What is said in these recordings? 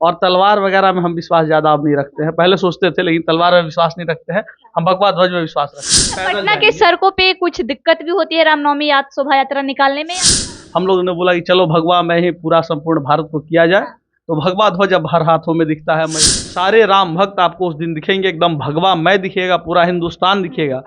और तलवार वगैरह में हम विश्वास ज्यादा अब नहीं रखते हैं। पहले सोचते थे, लेकिन तलवार में विश्वास नहीं रखते हैं। हम भगवा ध्वज में विश्वास रखते हैं। पटना के सड़कों पे कुछ दिक्कत भी होती है रामनवमी शोभा यात्रा निकालने में? हम लोगों ने बोला कि चलो भगवा में ही पूरा संपूर्ण भारत को किया जाए, तो भगवा ध्वज अब हर हाथों में दिखता है। सारे राम भक्त आपको उस दिन दिखेंगे, एकदम भगवा मय दिखेगा, पूरा हिंदुस्तान दिखेगा।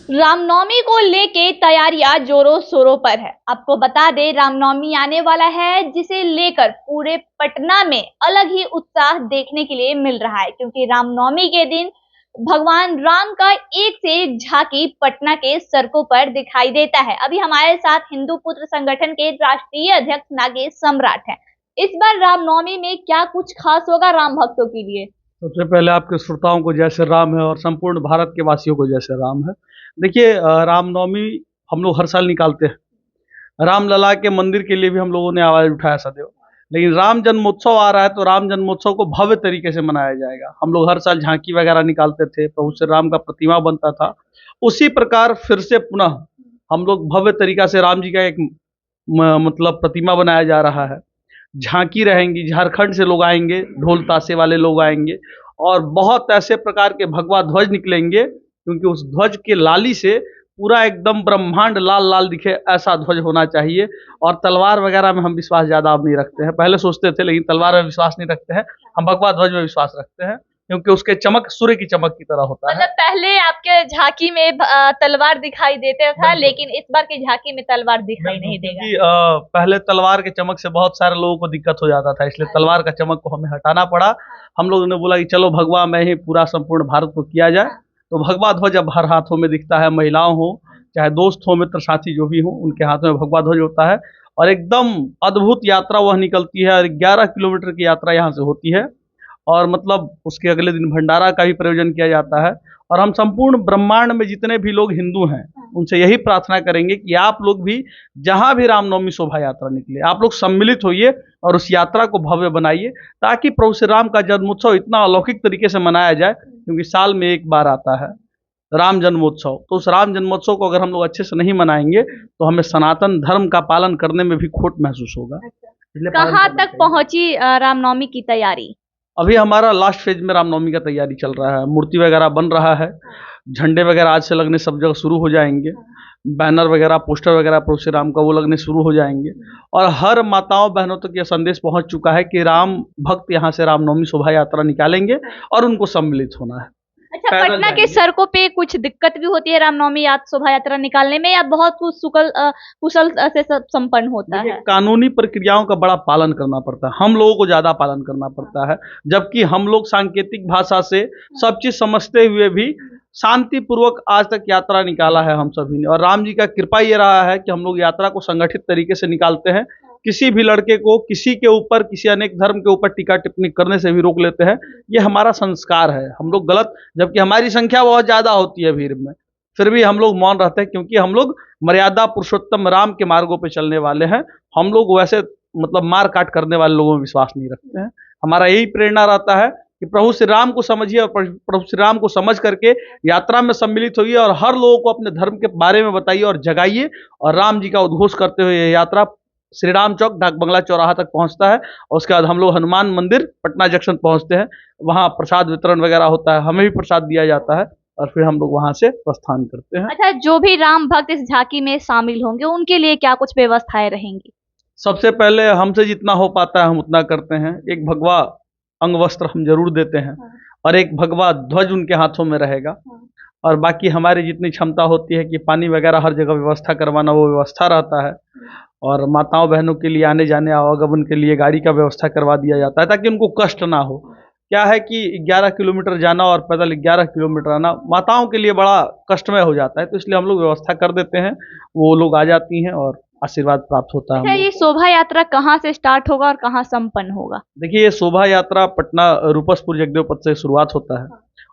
रामनवमी को लेके तैयारियां जोरों शोरों पर है। आपको बता दें, रामनवमी आने वाला है, जिसे लेकर पूरे पटना में अलग ही उत्साह देखने के लिए मिल रहा है, क्योंकि रामनवमी के दिन भगवान राम का एक से एक झांकी पटना के सड़कों पर दिखाई देता है। अभी हमारे साथ हिंदू पुत्र संगठन के राष्ट्रीय अध्यक्ष नागेश सम्राट हैं। इस बार रामनवमी में क्या कुछ खास होगा राम भक्तों के लिए? सबसे पहले आपके श्रोताओं को जैसे राम है और संपूर्ण भारत के वासियों को जैसे राम है। देखिए, रामनवमी हम लोग हर साल निकालते हैं। रामलला के मंदिर के लिए भी हम लोगों ने आवाज उठाया सदैव, लेकिन राम जन्मोत्सव आ रहा है तो राम जन्मोत्सव को भव्य तरीके से मनाया जाएगा। हम लोग हर साल झांकी वगैरह निकालते थे, प्रभु श्री राम का प्रतिमा बनता था। उसी प्रकार फिर से पुनः हम लोग भव्य तरीका से राम जी का एक मतलब प्रतिमा बनाया जा रहा है। झांकी रहेंगी, झारखंड से लोग आएंगे, ढोल ताशे वाले लोग आएंगे, और बहुत ऐसे प्रकार के भगवा ध्वज निकलेंगे, क्योंकि उस ध्वज के लाली से पूरा एकदम ब्रह्मांड लाल लाल दिखे, ऐसा ध्वज होना चाहिए। और तलवार वगैरह में हम विश्वास ज़्यादा अब नहीं रखते हैं। पहले सोचते थे, लेकिन तलवार में विश्वास नहीं रखते हैं। हम भगवा ध्वज में विश्वास रखते हैं, क्योंकि उसके चमक सूर्य की चमक की तरह होता है। मतलब पहले आपके झांकी में तलवार दिखाई देता था, लेकिन इस बार की झांकी में तलवार दिखाई नहीं देगा। पहले तलवार के चमक से बहुत सारे लोगों को दिक्कत हो जाता था, इसलिए तलवार का चमक को हमें हटाना पड़ा। हम लोगों ने बोला कि चलो भगवा में ही पूरा संपूर्ण भारत को किया जाए, तो भगवा ध्वज अब हर हाथों में दिखता है। महिलाओं हो, चाहे दोस्त हो, मित्र साथी जो भी हो, उनके हाथों में भगवा ध्वज होता है। और एकदम अद्भुत यात्रा वह निकलती है, और 11 किलोमीटर की यात्रा यहाँ से होती है। और मतलब उसके अगले दिन भंडारा का भी प्रयोजन किया जाता है। और हम संपूर्ण ब्रह्मांड में जितने भी लोग हिंदू हैं, उनसे यही प्रार्थना करेंगे कि आप लोग भी जहाँ भी रामनवमी शोभा यात्रा निकले, आप लोग सम्मिलित होइए और उस यात्रा को भव्य बनाइए, ताकि प्रभु श्री राम का जन्मोत्सव इतना अलौकिक तरीके से मनाया जाए, क्योंकि साल में एक बार आता है राम जन्मोत्सव। तो उस राम जन्मोत्सव को अगर हम लोग अच्छे से नहीं मनाएंगे, तो हमें सनातन धर्म का पालन करने में भी खोट महसूस होगा। कहाँ तक पहुंची रामनवमी की तैयारी? अभी हमारा लास्ट फेज में रामनवमी का तैयारी चल रहा है। मूर्ति वगैरह बन रहा है, झंडे वगैरह आज से लगने सब जगह शुरू हो जाएंगे, बैनर वगैरह, पोस्टर वगैरह प्रभु श्री राम का वो लगने शुरू हो जाएंगे। और हर माताओं बहनों तक यह संदेश पहुंच चुका है कि राम भक्त यहाँ से रामनवमी शोभा यात्रा निकालेंगे और उनको सम्मिलित होना है। अच्छा, पटना के सड़कों पे कुछ दिक्कत भी होती है रामनवमी शोभा यात्रा निकालने में, या बहुत कुछ कुशल से संपन्न होता है? कानूनी प्रक्रियाओं का बड़ा पालन करना पड़ता है, हम लोगों को ज्यादा पालन करना पड़ता है। जबकि हम लोग सांकेतिक भाषा से सब चीज समझते हुए भी शांतिपूर्वक आज तक यात्रा निकाला है हम सभी ने। और राम जी का कृपा ये रहा है कि हम लोग यात्रा को संगठित तरीके से निकालते हैं। किसी भी लड़के को किसी के ऊपर, किसी अनेक धर्म के ऊपर टीका टिप्पणी करने से भी रोक लेते हैं। ये हमारा संस्कार है। हम लोग गलत, जबकि हमारी संख्या बहुत ज्यादा होती है भीड़ में, फिर भी हम लोग मौन रहते हैं, क्योंकि हम लोग मर्यादा पुरुषोत्तम राम के मार्गों पे चलने वाले हैं। हम लोग वैसे मतलब मार काट करने वाले लोगों में विश्वास नहीं रखते हैं। हमारा यही प्रेरणा रहता है कि प्रभु श्री राम को समझिए, और प्रभु श्री राम को समझ करके यात्रा में सम्मिलित होइए, और हर लोगों को अपने धर्म के बारे में बताइए और जगाइए। और राम जी का उद्घोष करते हुए ये यात्रा श्री राम चौक डाक बंगला चौराहा तक पहुंचता है, और उसके बाद हम लोग हनुमान मंदिर पटना जंक्शन पहुंचते हैं। वहाँ प्रसाद वितरण वगैरह होता है, हमें भी प्रसाद दिया जाता है, और फिर हम लोग वहाँ से प्रस्थान करते हैं। अच्छा, जो भी राम भक्त इस झांकी में शामिल होंगे, उनके लिए क्या कुछ व्यवस्थाएं रहेंगी? सबसे पहले हमसे जितना हो पाता है हम उतना करते हैं। एक भगवा अंग वस्त्र हम जरूर देते हैं, और एक भगवा ध्वज उनके हाथों में रहेगा। और बाकी हमारी जितनी क्षमता होती है कि पानी वगैरह हर जगह व्यवस्था करवाना, वो व्यवस्था रहता है। और माताओं बहनों के लिए आने जाने आवागमन के लिए गाड़ी का व्यवस्था करवा दिया जाता है, ताकि उनको कष्ट ना हो। क्या है कि 11 किलोमीटर जाना और पैदल 11 किलोमीटर आना माताओं के लिए बड़ा कष्टमय हो जाता है, तो इसलिए हम लोग व्यवस्था कर देते हैं। वो लोग आ जाती हैं और आशीर्वाद प्राप्त होता है। अच्छा, ये शोभा यात्रा कहाँ से स्टार्ट होगा और कहाँ संपन्न होगा? देखिए, ये शोभा यात्रा पटना रूपसपुर जगदेव पथ से शुरुआत होता है,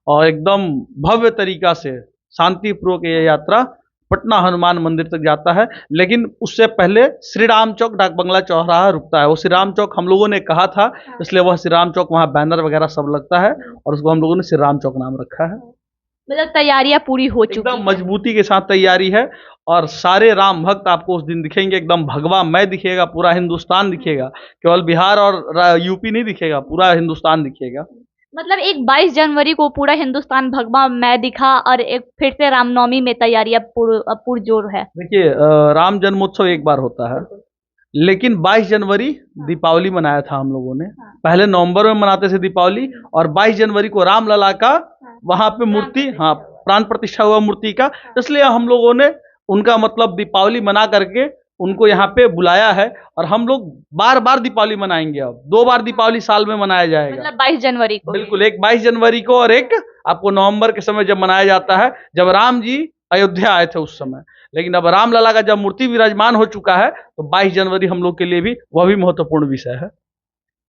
और एकदम भव्य तरीका से शांतिपूर्वक ये यात्रा पटना हनुमान मंदिर तक जाता है। लेकिन उससे पहले श्री राम चौक डाक बंगला चौराहा रुकता है। वो श्री राम चौक हम लोगों ने कहा था, इसलिए वह श्री राम चौक, वहाँ बैनर वगैरह सब लगता है, और उसको हम लोगों ने श्री राम चौक नाम रखा है। मतलब तैयारियां पूरी हो चुकी हैं, एकदम मजबूती के साथ तैयारी है। और सारे राम भक्त आपको उस दिन दिखेंगे, एकदम भगवा मय दिखेगा, पूरा हिंदुस्तान दिखेगा, केवल बिहार और यूपी नहीं दिखेगा, पूरा हिंदुस्तान दिखेगा। मतलब एक 22 जनवरी को पूरा हिंदुस्तान भगवा मैं दिखा और एक फिर से रामनवमी में तैयारियां पुरजोर है। देखिए, राम जन्मोत्सव एक बार होता है, लेकिन 22 जनवरी दीपावली मनाया था हम लोगों ने। पहले नवंबर में मनाते थे दीपावली, और 22 जनवरी को रामलला का वहां पे मूर्ति, हाँ, प्राण प्रतिष्ठा हुआ मूर्ति का, इसलिए हम लोगों ने उनका मतलब दीपावली मना करके उनको यहाँ पे बुलाया है। और हम लोग बार बार दीपावली मनाएंगे, अब 2 बार दीपावली साल में मनाया जाएगा। मतलब 22 जनवरी को, बिल्कुल, एक 22 जनवरी को और एक आपको नवंबर के समय जब मनाया जाता है, जब राम जी अयोध्या आए थे उस समय। लेकिन अब रामलला का जब मूर्ति विराजमान हो चुका है, तो 22 जनवरी हम लोग के लिए भी वह भी महत्वपूर्ण विषय है।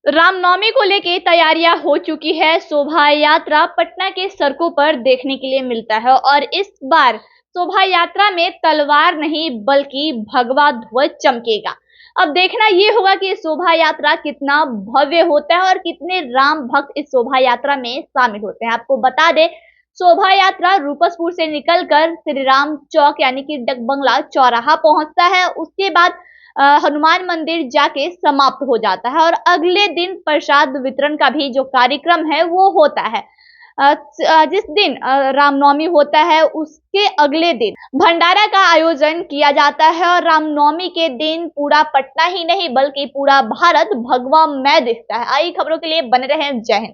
रामनवमी को लेके तैयारियां हो चुकी है। शोभा यात्रा पटना के सड़कों पर देखने के लिए मिलता है, और इस बार शोभा यात्रा में तलवार नहीं बल्कि भगवा ध्वज चमकेगा। अब देखना ये होगा कि शोभा यात्रा कितना भव्य होता है और कितने राम भक्त इस शोभा यात्रा में शामिल होते हैं। आपको बता दें, शोभा यात्रा रूपसपुर से निकलकर श्री राम चौक यानी कि डकबंगला चौराहा पहुंचता है। उसके बाद हनुमान मंदिर जाके समाप्त हो जाता है, और अगले दिन प्रसाद वितरण का भी जो कार्यक्रम है वो होता है। जिस दिन रामनवमी होता है उसके अगले दिन भंडारा का आयोजन किया जाता है, और रामनवमी के दिन पूरा पटना ही नहीं बल्कि पूरा भारत भगवा मय दिखता है। आई खबरों के लिए बने रहें। जय हिंद।